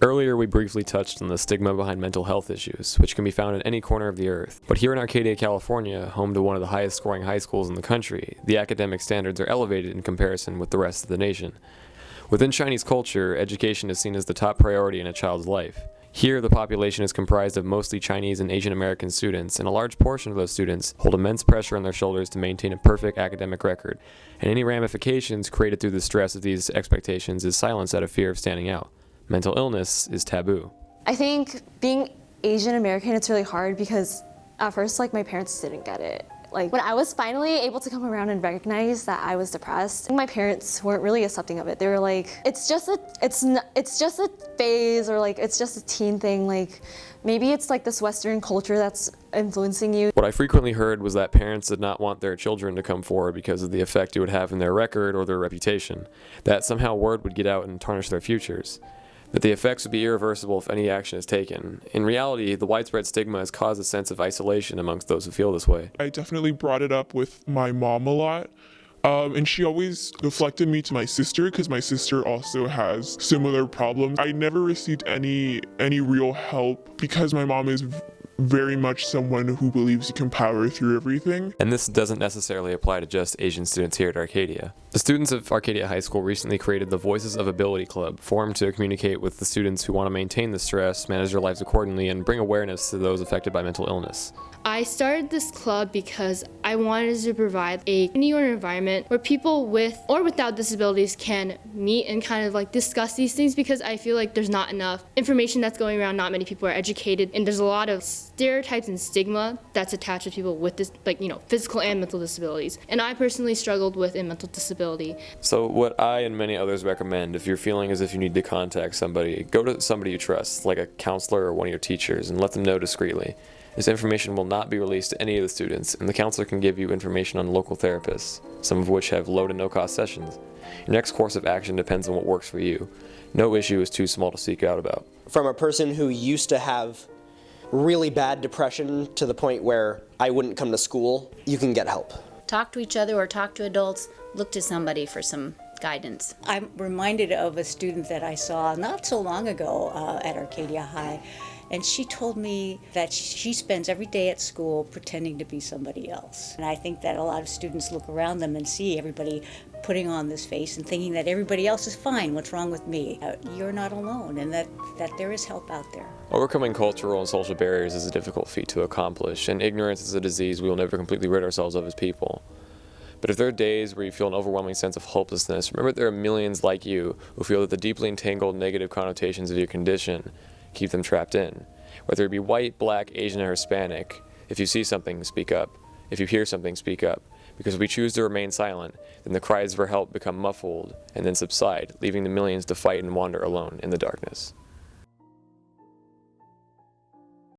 Earlier, we briefly touched on the stigma behind mental health issues, which can be found in any corner of the earth. But here in Arcadia, California, home to one of the highest scoring high schools in the country, the academic standards are elevated in comparison with the rest of the nation. Within Chinese culture, education is seen as the top priority in a child's life. Here, the population is comprised of mostly Chinese and Asian American students, and a large portion of those students hold immense pressure on their shoulders to maintain a perfect academic record, and any ramifications created through the stress of these expectations is silenced out of fear of standing out. Mental illness is taboo. I think being Asian American, it's really hard because at first, my parents didn't get it. When I was finally able to come around and recognize that I was depressed, my parents weren't really accepting of it. They were like, it's just a phase, or it's just a teen thing. Maybe it's this Western culture that's influencing you. What I frequently heard was that parents did not want their children to come forward because of the effect it would have in their record or their reputation, that somehow word would get out and tarnish their futures, that the effects would be irreversible if any action is taken. In reality, the widespread stigma has caused a sense of isolation amongst those who feel this way. I definitely brought it up with my mom a lot. And she always deflected me to my sister because my sister also has similar problems. I never received any real help because my mom is very much someone who believes you can power through everything. And this doesn't necessarily apply to just Asian students here at Arcadia. The students of Arcadia High School recently created the Voices of Ability Club, formed to communicate with the students who want to maintain the stress, manage their lives accordingly, and bring awareness to those affected by mental illness. I started this club because I wanted to provide a community or environment where people with or without disabilities can meet and kind of discuss these things, because I feel like there's not enough information that's going around, not many people are educated, and there's a lot of stereotypes and stigma that's attached to people with this, physical and mental disabilities. And I personally struggled with a mental disability. So what I and many others recommend, if you're feeling as if you need to contact somebody, go to somebody you trust, like a counselor or one of your teachers, and let them know discreetly. This information will not be released to any of the students, and the counselor can give you information on local therapists, some of which have low to no cost sessions. Your next course of action depends on what works for you. No issue is too small to seek out about. From a person who used to have really bad depression to the point where I wouldn't come to school, you can get help. Talk to each other or talk to adults, look to somebody for some guidance. I'm reminded of a student that I saw not so long ago at Arcadia High. And she told me that she spends every day at school pretending to be somebody else. And I think that a lot of students look around them and see everybody putting on this face and thinking that everybody else is fine. What's wrong with me? You're not alone, and that there is help out there. Overcoming cultural and social barriers is a difficult feat to accomplish, and ignorance is a disease we will never completely rid ourselves of as people. But if there are days where you feel an overwhelming sense of hopelessness, remember there are millions like you who feel that the deeply entangled negative connotations of your condition keep them trapped in. Whether it be white, black, Asian, or Hispanic, if you see something, speak up. If you hear something, speak up. Because if we choose to remain silent, then the cries for help become muffled and then subside, leaving the millions to fight and wander alone in the darkness.